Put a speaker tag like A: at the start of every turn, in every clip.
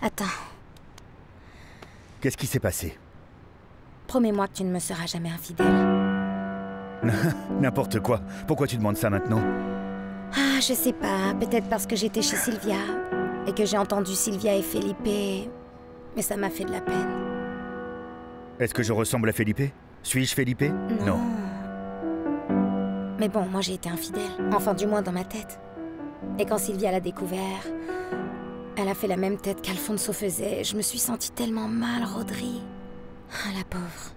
A: Attends,
B: Qu'est-ce qui s'est passé?
A: promets-moi que tu ne me seras jamais infidèle.
B: N'importe quoi. Pourquoi tu demandes ça maintenant?
A: Ah, je sais pas, peut-être parce que j'étais chez Sylvia et que j'ai entendu Sylvia et Felipe, mais ça m'a fait de la peine.
B: Est-ce que je ressemble à Felipe? Suis-je Felipe?
A: Non. Mais bon, moi j'ai été infidèle, enfin du moins dans ma tête. Et quand Sylvia l'a découvert, elle a fait la même tête qu'Alfonso faisait. Je me suis sentie tellement mal, Rodri. Ah, la pauvre.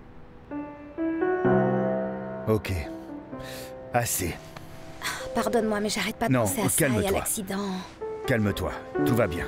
B: Ok. Assez.
A: Pardonne-moi, mais j'arrête pas de
B: Non,
A: penser à ça et à
B: calme-toi.
A: l'accident.
B: Calme-toi. Tout va bien.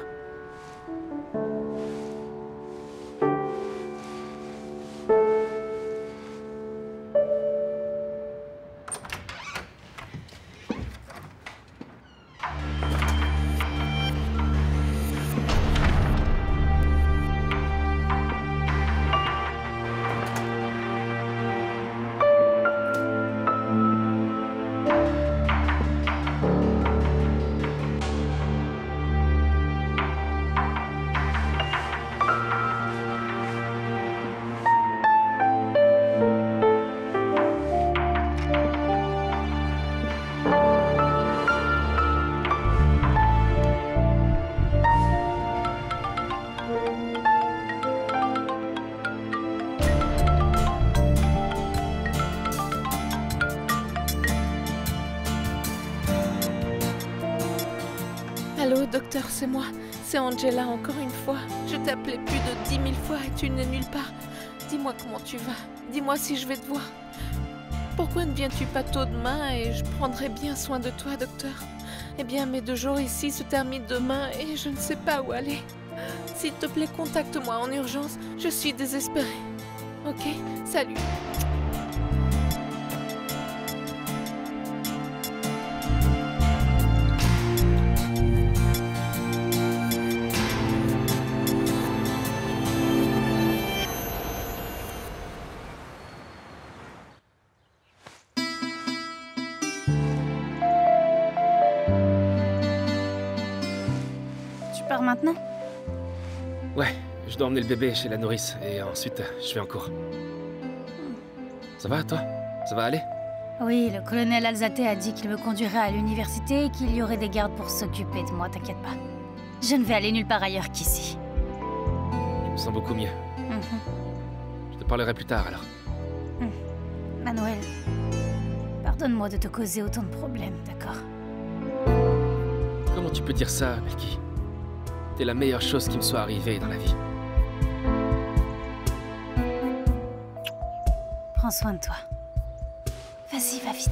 C: Allô, docteur, c'est moi. C'est Angela, encore une fois. Je t'ai appelé plus de 10 000 fois et tu n'es nulle part. Dis-moi comment tu vas. Dis-moi si je vais te voir. Pourquoi ne viens-tu pas tôt demain et je prendrai bien soin de toi, docteur? Eh bien, mes 2 jours ici se terminent demain et je ne sais pas où aller. S'il te plaît, contacte-moi en urgence. Je suis désespérée. Ok? Salut.
A: Tu pars maintenant?
D: Ouais, je dois emmener le bébé chez la nourrice et ensuite je vais en cours. Ça va, toi? Ça va aller?
E: Oui, le colonel Alzate a dit qu'il me conduirait à l'université et qu'il y aurait des gardes pour s'occuper de moi, t'inquiète pas. Je ne vais aller nulle part ailleurs qu'ici.
D: Je me sens beaucoup mieux.
E: Mhm.
D: Je te parlerai plus tard alors.
E: Manuel, pardonne-moi de te causer autant de problèmes, d'accord?
D: Comment tu peux dire ça, Melky? T'es la meilleure chose qui me soit arrivée dans la vie.
E: Prends soin de toi. Vas-y, va vite.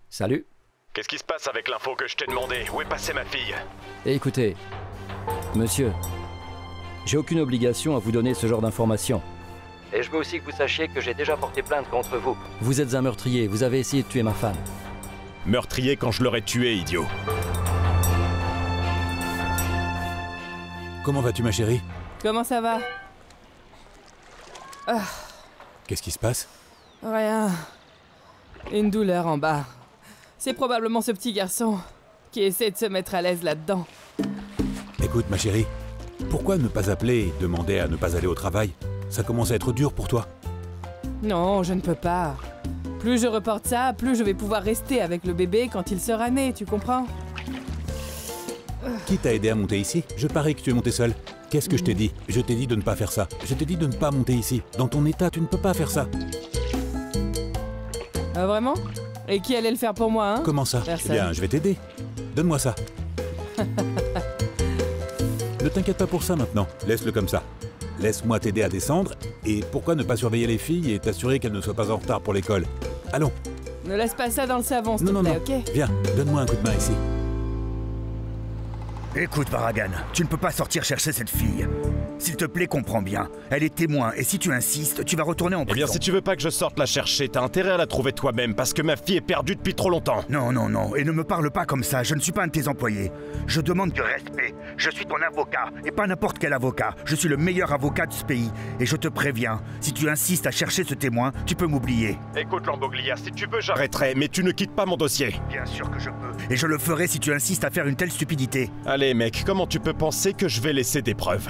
F: Salut.
G: Qu'est-ce qui se passe avec l'info que je t'ai demandé? Où est passée ma fille?
F: Et écoutez, monsieur, j'ai aucune obligation à vous donner ce genre d'informations. Et je veux aussi que vous sachiez que j'ai déjà porté plainte contre vous. Vous êtes un meurtrier, vous avez essayé de tuer ma femme.
G: Meurtrier quand je l'aurais tué, idiot.
H: Comment vas-tu, ma chérie?
C: Comment ça va?
H: Qu'est-ce qui se passe?
C: Rien. Une douleur en bas. C'est probablement ce petit garçon qui essaie de se mettre à l'aise là-dedans.
H: Écoute, ma chérie, pourquoi ne pas appeler et demander à ne pas aller au travail? Ça commence à être dur pour toi.
C: Non, je ne peux pas. Plus je reporte ça, plus je vais pouvoir rester avec le bébé quand il sera né, tu comprends?
H: Qui t'a aidé à monter ici? Je parie que tu es monté seul. Qu'est-ce que je t'ai dit? Je t'ai dit de ne pas faire ça. Je t'ai dit de ne pas monter ici. Dans ton état, tu ne peux pas faire ça.
C: Ah vraiment? Et qui allait le faire pour moi, hein?
H: Comment ça?
C: Personne.
H: Eh bien, je vais t'aider. Donne-moi ça. Ne t'inquiète pas pour ça maintenant. Laisse-le comme ça. Laisse-moi t'aider à descendre. Et pourquoi ne pas surveiller les filles et t'assurer qu'elles ne soient pas en retard pour l'école? Allons.
C: Ne laisse pas ça dans le savon, s'il te
H: Non,
C: plaît,
H: non.
C: ok?
H: Viens, donne-moi un coup de main ici.
B: Écoute, Barragan, tu ne peux pas sortir chercher cette fille. S'il te plaît, comprends bien. Elle est témoin, et si tu insistes, tu vas retourner en
G: Eh
B: prison.
G: bien, si tu veux pas que je sorte la chercher, t'as intérêt à la trouver toi-même, parce que ma fille est perdue depuis trop longtemps.
B: Non, non, non, et ne me parle pas comme ça, je ne suis pas un de tes employés. Je demande du respect. Je suis ton avocat, et pas n'importe quel avocat. Je suis le meilleur avocat de ce pays, et je te préviens, si tu insistes à chercher ce témoin, tu peux m'oublier.
G: Écoute, Lamboglia, si tu veux, j'arrêterai, mais tu ne quittes pas mon dossier.
B: Bien sûr que je peux, et je le ferai si tu insistes à faire une telle stupidité.
G: Allez, mec, comment tu peux penser que je vais laisser des preuves?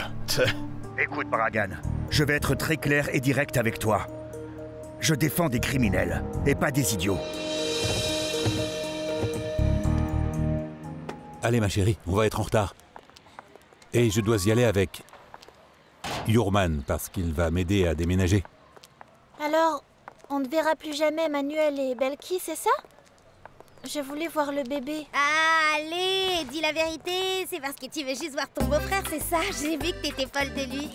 B: Écoute, Bragan, je vais être très clair et direct avec toi. Je défends des criminels, et pas des idiots.
H: Allez, ma chérie, on va être en retard. Et je dois y aller avec Yurman, parce qu'il va m'aider à déménager.
I: Alors, on ne verra plus jamais Manuel et Belki, c'est ça? Je voulais voir le bébé.
A: Ah, allez, dis la vérité, c'est parce que tu veux juste voir ton beau-frère, c'est ça? J'ai vu que t'étais folle de lui.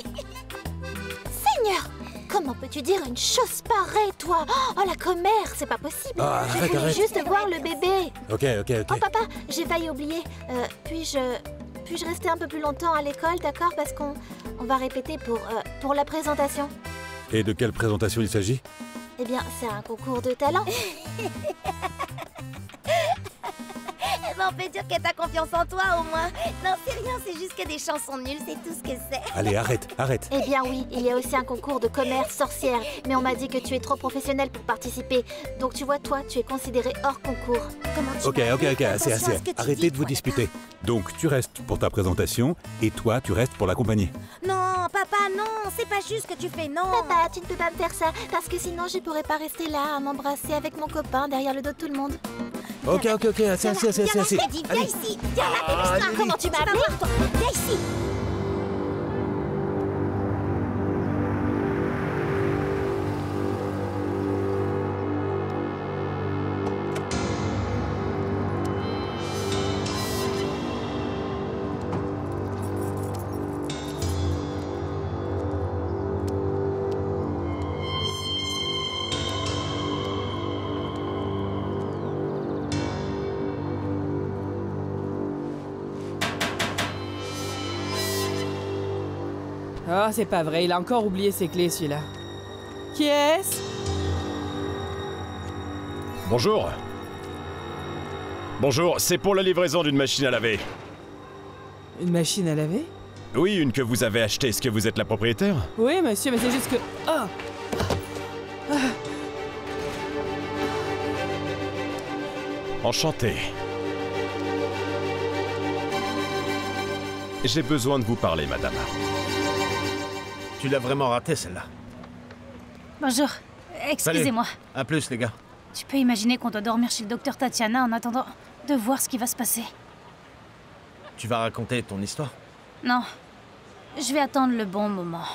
I: Seigneur, comment peux-tu dire une chose pareille, toi? Oh, la commère, c'est pas possible.
H: Ah,
I: Je
H: arrête,
I: voulais
H: arrête.
I: juste voir le bébé.
H: Ok.
I: Oh, papa, j'ai failli oublier. Puis-je rester un peu plus longtemps à l'école, d'accord? Parce qu'on va répéter pour la présentation.
H: Et de quelle présentation il s'agit?
I: Eh bien, c'est un concours de talent.
A: On peut dire que t'as confiance en toi, au moins. Non, c'est rien, c'est juste que des chansons nulles, c'est tout ce que c'est.
H: Allez, arrête.
I: Eh bien oui, il y a aussi un concours de commerce sorcière. Mais on m'a dit que tu es trop professionnel pour participer. Donc tu vois, toi, tu es considéré hors concours. Comment tu
H: Ok,
I: vas?
H: assez.
A: Attention à ce que tu
H: Arrêtez
A: dis,
H: de vous
A: toi.
H: disputer. Donc, tu restes pour ta présentation, et toi, tu restes pour l'accompagner.
A: Non, papa, non, c'est pas juste que tu fais, non.
I: Papa, tu ne peux pas me faire ça, parce que sinon je pourrais pas rester là à m'embrasser avec mon copain derrière le dos de tout le monde.
H: Ok, assez.
A: Viens ici, viens là,
I: Comment tu m'as appelé?
A: Viens ici.
J: Oh, c'est pas vrai, il a encore oublié ses clés, celui-là. Qui est-ce?
G: Bonjour. Bonjour, c'est pour la livraison d'une machine à laver.
J: Une machine à laver?
G: Oui, une que vous avez achetée. Est-ce que vous êtes la propriétaire?
J: Oui, monsieur, mais c'est juste que... Oh!
G: Enchanté. J'ai besoin de vous parler, madame.
K: Tu l'as vraiment raté, celle-là.
E: Bonjour. Excusez-moi.
K: À plus, les gars.
E: Tu peux imaginer qu'on doit dormir chez le docteur Tatiana en attendant de voir ce qui va se passer.
K: Tu vas raconter ton histoire?
E: Non. Je vais attendre le bon moment.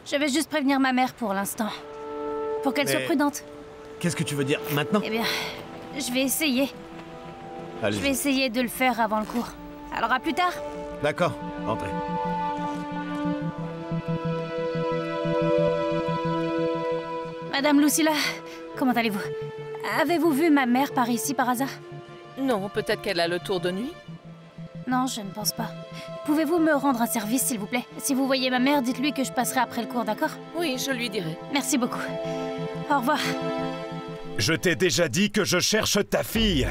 E: Je vais juste prévenir ma mère pour l'instant. Pour qu'elle soit prudente.
K: Qu'est-ce que tu veux dire maintenant?
E: Eh bien, je vais essayer.
K: Allez.
E: Je vais essayer de le faire avant le cours. Alors à plus tard.
K: D'accord, entrez.
E: Madame Lucilla, comment allez-vous? Avez-vous vu ma mère par ici par hasard?
C: Non, peut-être qu'elle a le tour de nuit.
E: Non, je ne pense pas. Pouvez-vous me rendre un service, s'il vous plaît? Si vous voyez ma mère, dites-lui que je passerai après le cours, d'accord?
C: Oui, je lui dirai.
E: Merci beaucoup. Au revoir.
G: Je t'ai déjà dit que je cherche ta fille.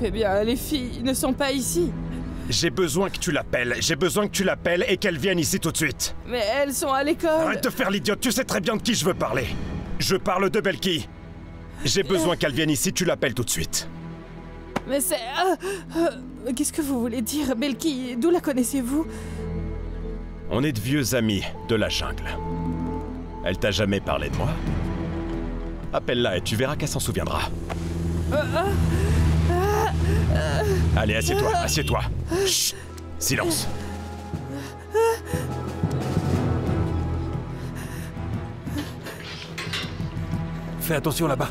J: Eh bien, les filles ne sont pas ici.
G: J'ai besoin que tu l'appelles. J'ai besoin que tu l'appelles et qu'elle vienne ici tout de suite.
J: Mais elles sont à l'école.
G: Arrête de faire l'idiote, tu sais très bien de qui je veux parler. Je parle de Belki. J'ai besoin qu'elle vienne ici, tu l'appelles tout de suite.
J: Mais c'est... qu'est-ce que vous voulez dire, Belki? D'où la connaissez-vous?
G: On est de vieux amis de la jungle. Elle t'a jamais parlé de moi? Appelle-la et tu verras qu'elle s'en souviendra. Allez, assieds-toi, assieds-toi. Chut, silence.
H: Fais attention là-bas.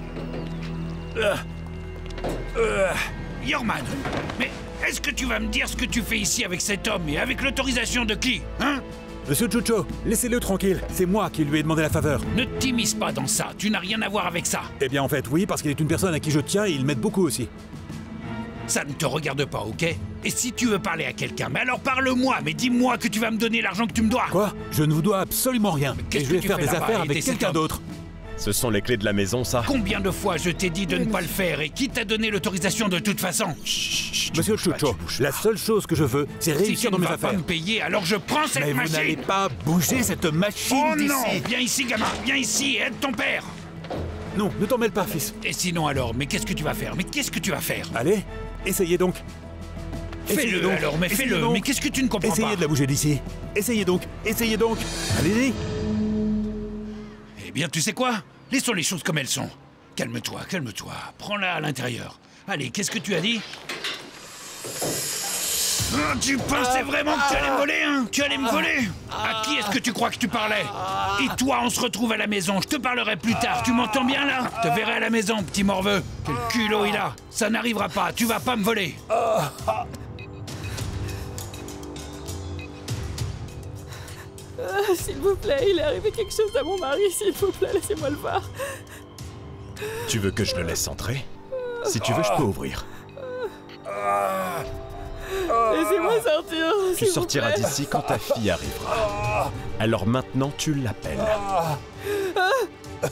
L: Yorman, mais est-ce que tu vas me dire ce que tu fais ici avec cet homme et avec l'autorisation de qui, hein?
H: Monsieur Chucho, laissez-le tranquille. C'est moi qui lui ai demandé la faveur.
L: Ne t'immisce pas dans ça, tu n'as rien à voir avec ça.
H: Eh bien en fait oui, parce qu'il est une personne à qui je tiens et il m'aide beaucoup aussi.
L: Ça ne te regarde pas, ok? Et si tu veux parler à quelqu'un, mais alors parle-moi, mais dis-moi que tu vas me donner l'argent que tu me dois.
H: Quoi? Je ne vous dois absolument rien. Et je vais faire des affaires avec quelqu'un d'autre.
G: Ce sont les clés de la maison, ça?
L: Combien de fois je t'ai dit de ne pas le faire et qui t'a donné l'autorisation de toute façon?
H: Monsieur Chucho, la seule chose que je veux, c'est réussir dans mes affaires.
L: Si tu ne vas pas me payer, alors je prends cette machine.
H: Mais vous n'allez pas bouger cette machine d'ici.
L: Oh non! Viens ici, gamin, viens ici et aide ton père.
H: Non, ne t'en mêle pas, fils.
L: Et sinon alors, mais qu'est-ce que tu vas faire? Mais qu'est-ce que tu vas faire?
H: Allez, essayez donc.
L: Fais-le alors, mais fais-le. Mais qu'est-ce que tu ne comprends pas?
H: Essayez de la bouger d'ici. Essayez donc, allez-y.
L: Eh bien, tu sais quoi? Laissons les choses comme elles sont. Calme-toi, calme-toi. Prends-la à l'intérieur. Allez, qu'est-ce que tu as dit? Tu pensais vraiment que tu allais me voler, hein? Tu allais me voler? À qui est-ce que tu crois que tu parlais? Et toi, on se retrouve à la maison. Je te parlerai plus tard. Tu m'entends bien, là? Je te verrai à la maison, petit morveux. Quel culot il a. Ça n'arrivera pas. Tu vas pas me voler.
J: S'il vous plaît, il est arrivé quelque chose à mon mari. S'il vous plaît, laissez-moi le voir.
G: Tu veux que je le laisse entrer? Si tu veux, je peux ouvrir.
J: Laissez-moi sortir.
G: Tu sortiras d'ici quand ta fille arrivera. Alors maintenant, tu l'appelles.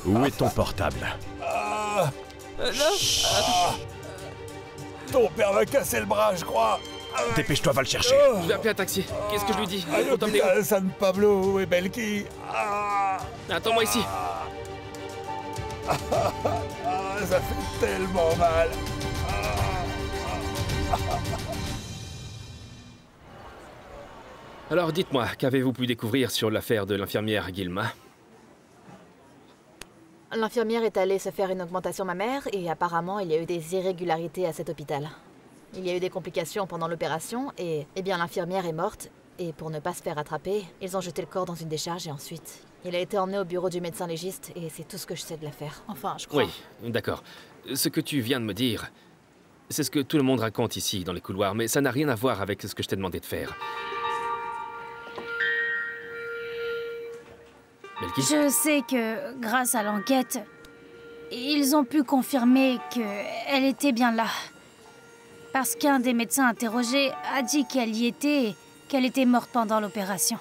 G: Où est ton portable?
H: Ton père va casser le bras, je crois.
G: Dépêche-toi, va le chercher.
D: Je vais appeler un taxi. Qu'est-ce que je lui dis? Faut t'emmener où?
H: San Pablo et Belki.
D: Attends-moi ici.
H: Ça fait tellement mal.
D: Alors dites-moi, qu'avez-vous pu découvrir sur l'affaire de l'infirmière Guilma?
I: L'infirmière est allée se faire une augmentation mammaire et apparemment il y a eu des irrégularités à cet hôpital. Il y a eu des complications pendant l'opération et, eh bien, l'infirmière est morte. Et pour ne pas se faire attraper, ils ont jeté le corps dans une décharge et ensuite, il a été emmené au bureau du médecin légiste et c'est tout ce que je sais de l'affaire. Enfin, je crois.
D: Oui, d'accord. Ce que tu viens de me dire, c'est ce que tout le monde raconte ici dans les couloirs, mais ça n'a rien à voir avec ce que je t'ai demandé de faire. Belki?
E: Je sais que, grâce à l'enquête, ils ont pu confirmer qu'elle était bien là. Parce qu'un des médecins interrogés a dit qu'elle y était et qu'elle était morte pendant l'opération.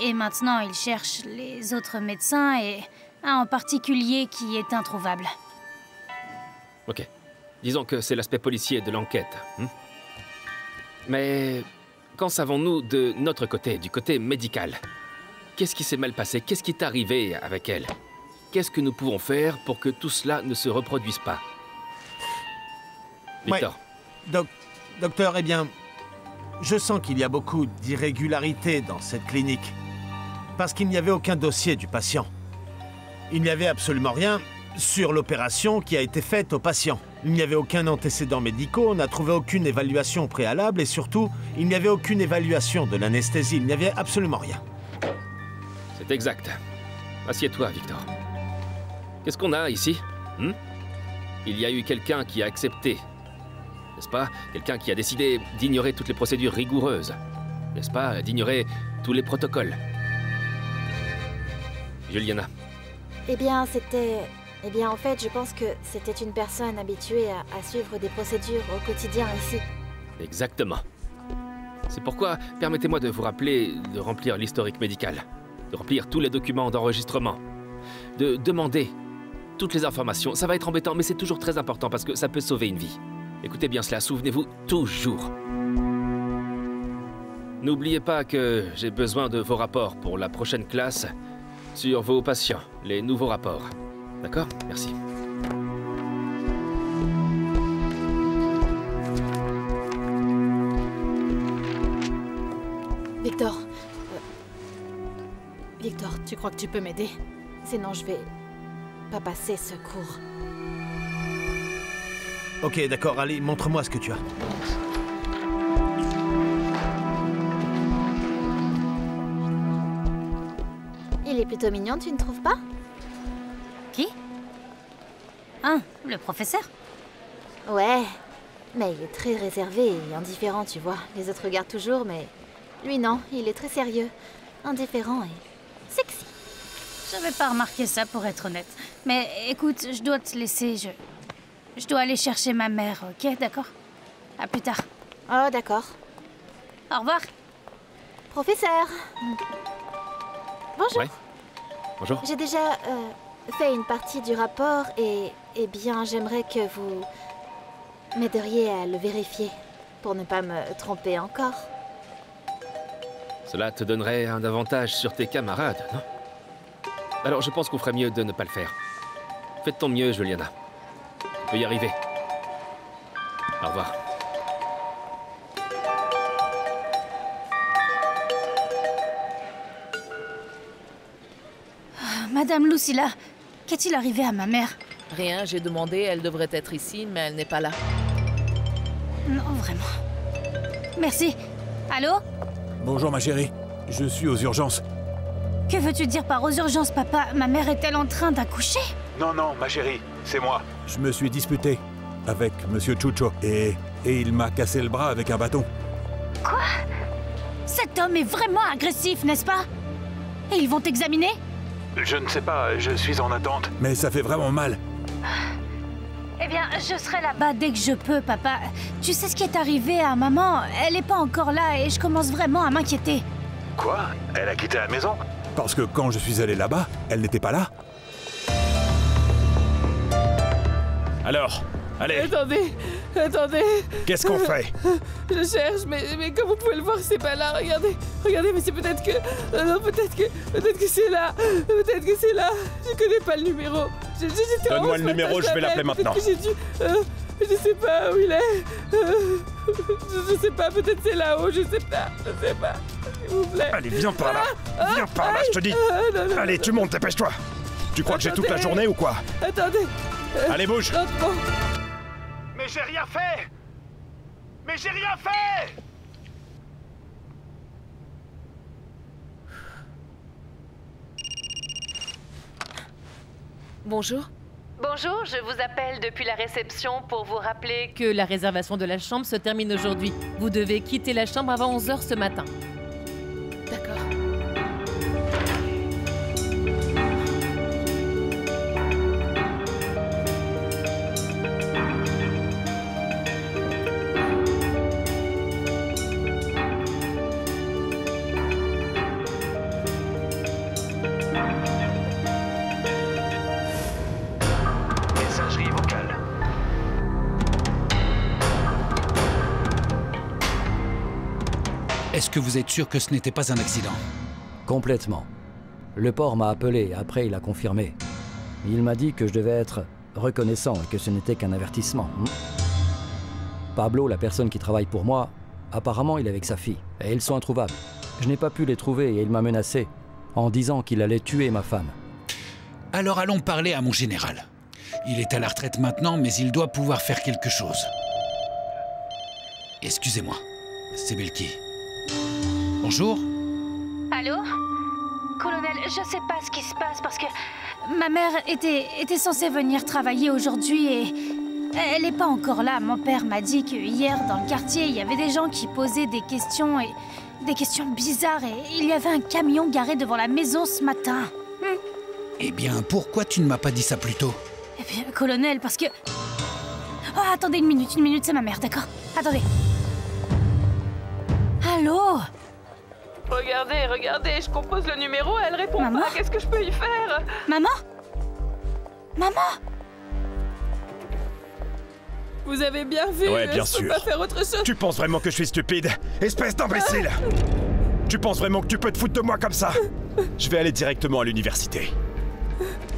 E: Et maintenant, ils cherchent les autres médecins et un en particulier qui est introuvable.
D: Ok. Disons que c'est l'aspect policier de l'enquête. Mais qu'en savons-nous de notre côté, du côté médical? Qu'est-ce qui s'est mal passé? Qu'est-ce qui est arrivé avec elle? Qu'est-ce que nous pouvons faire pour que tout cela ne se reproduise pas? Victor.
K: Ouais. Docteur, eh bien, je sens qu'il y a beaucoup d'irrégularités dans cette clinique. Parce qu'il n'y avait aucun dossier du patient. Il n'y avait absolument rien sur l'opération qui a été faite au patient. Il n'y avait aucun antécédent médical, on n'a trouvé aucune évaluation préalable et surtout, il n'y avait aucune évaluation de l'anesthésie. Il n'y avait absolument rien.
D: C'est exact. Assieds-toi, Victor. Qu'est-ce qu'on a ici? Il y a eu quelqu'un qui a accepté. N'est-ce pas? Quelqu'un qui a décidé d'ignorer toutes les procédures rigoureuses. N'est-ce pas? D'ignorer tous les protocoles. Juliana.
I: Eh bien, c'était... Eh bien, en fait, je pense que c'était une personne habituée à suivre des procédures au quotidien ici.
D: Exactement. C'est pourquoi, permettez-moi de vous rappeler de remplir l'historique médical, de remplir tous les documents d'enregistrement, de demander toutes les informations. Ça va être embêtant, mais c'est toujours très important parce que ça peut sauver une vie. Écoutez bien cela, souvenez-vous toujours. N'oubliez pas que j'ai besoin de vos rapports pour la prochaine classe sur vos patients, les nouveaux rapports. D'accord? Merci.
I: Victor. Victor, tu crois que tu peux m'aider? Sinon, je vais pas passer ce cours.
K: Ok, d'accord, allez, montre-moi ce que tu as.
I: Il est plutôt mignon, tu ne trouves pas?
E: Qui? Ah, le professeur?
I: Ouais, mais il est très réservé et indifférent, tu vois. Les autres regardent toujours, mais lui non, il est très sérieux, indifférent et sexy.
E: J'avais pas remarqué ça pour être honnête. Mais écoute, je dois te laisser, je dois aller chercher ma mère, ok, d'accord? À plus tard.
I: Oh, d'accord.
E: Au revoir.
I: Professeur. Bonjour.
D: Ouais. Bonjour.
I: J'ai déjà fait une partie du rapport et bien, j'aimerais que vous m'aideriez à le vérifier pour ne pas me tromper encore.
D: Cela te donnerait un avantage sur tes camarades, non? Alors je pense qu'on ferait mieux de ne pas le faire. Fais de ton mieux, Juliana. Tu peux y arriver. Au revoir.
E: Madame Lucilla, qu'est-il arrivé à ma mère?
C: Rien, j'ai demandé, elle devrait être ici, mais elle n'est pas là.
E: Non, vraiment. Merci. Allô?
H: Bonjour ma chérie, je suis aux urgences.
E: Que veux-tu dire par aux urgences, papa? Ma mère est-elle en train d'accoucher?
H: Non, non, ma chérie, c'est moi. Je me suis disputé avec Monsieur Chucho et il m'a cassé le bras avec un bâton.
E: Quoi? Cet homme est vraiment agressif, n'est-ce pas? Et ils vont t'examiner?
H: Je ne sais pas, je suis en attente. Mais ça fait vraiment mal.
E: Eh bien, je serai là-bas dès que je peux, papa. Tu sais ce qui est arrivé à maman? Elle n'est pas encore là et je commence vraiment à m'inquiéter.
H: Quoi? Elle a quitté la maison? Parce que quand je suis allé là-bas, elle n'était pas là.
G: Alors, allez.
J: Attendez.
G: Qu'est-ce qu'on fait?
J: Je cherche, mais comme vous pouvez le voir, c'est pas là. Regardez, mais c'est peut-être que... non, peut-être que c'est là. Peut-être que c'est là. Je connais pas le numéro.
G: Donne-moi le numéro, je vais l'appeler maintenant.
J: Je sais pas où il est. Je sais pas, peut-être c'est là-haut, je sais pas. S'il vous plaît.
B: Allez, viens par là. Viens par là, je te dis.
J: Non.
B: Allez, tu montes, dépêche-toi. Tu crois que j'ai toute la journée ou quoi?
J: Attendez.
G: Allez, bouge.
J: Lentement.
B: Mais j'ai rien fait! Mais j'ai rien fait!
C: Bonjour.
M: Bonjour, je vous appelle depuis la réception pour vous rappeler que la réservation de la chambre se termine aujourd'hui. Vous devez quitter la chambre avant 11 h ce matin.
C: D'accord.
N: Messagerie vocale.
L: Est-ce que vous êtes sûr que ce n'était pas un accident?
F: Complètement. Le port m'a appelé et après il a confirmé. Il m'a dit que je devais être reconnaissant et que ce n'était qu'un avertissement. Pablo, la personne qui travaille pour moi, apparemment il est avec sa fille et ils sont introuvables. Je n'ai pas pu les trouver et il m'a menacé en disant qu'il allait tuer ma femme.
L: Alors allons parler à mon général. Il est à la retraite maintenant, mais il doit pouvoir faire quelque chose. Excusez-moi, c'est Belki. Bonjour.
E: Allô? Colonel, je sais pas ce qui se passe parce que ma mère était censée venir travailler aujourd'hui et elle n'est pas encore là. Mon père m'a dit que hier, dans le quartier, il y avait des gens qui posaient des questions et des questions bizarres et il y avait un camion garé devant la maison ce matin.
L: Eh bien, pourquoi tu ne m'as pas dit ça plus tôt?
E: Eh bien, colonel, parce que... Oh, attendez une minute, c'est ma mère, d'accord? Attendez. Allô?
C: Regardez, je compose le numéro, elle répond
E: Maman?
C: pas, qu'est-ce que je peux y faire?
E: Maman?
J: Vous avez bien vu,
G: Ouais, bien
J: je peux
G: sûr.
J: pas faire autre chose.
B: Tu penses vraiment que je suis stupide? Espèce d'imbécile! Tu penses vraiment que tu peux te foutre de moi comme ça?
G: Je vais aller directement à l'université.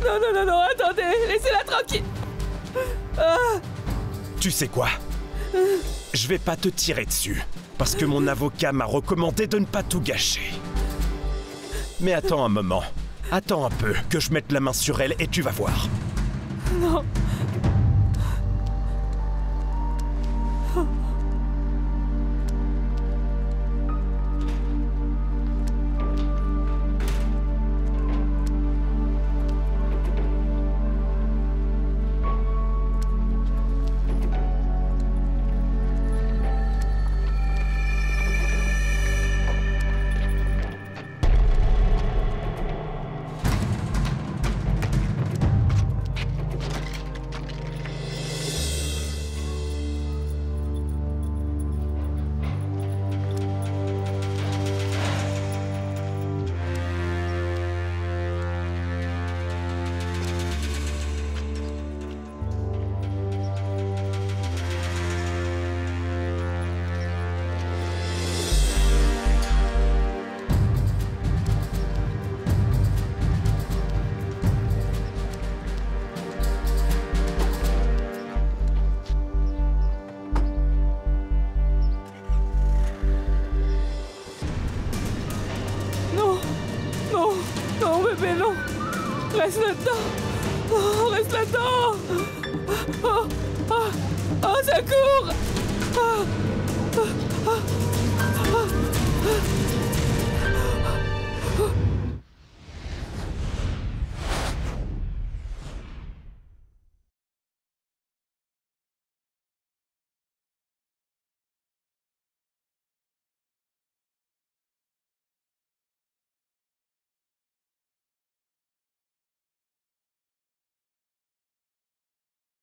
J: Non, attendez, laissez-la tranquille.
G: Tu sais quoi? Je vais pas te tirer dessus, parce que mon avocat m'a recommandé de ne pas tout gâcher. Mais attends un moment. Attends un peu, que je mette la main sur elle et tu vas voir.
J: Non. reste là-dedans. On reste là-dedans. Oh, oh, oh, ça court. Oh, oh, oh, oh,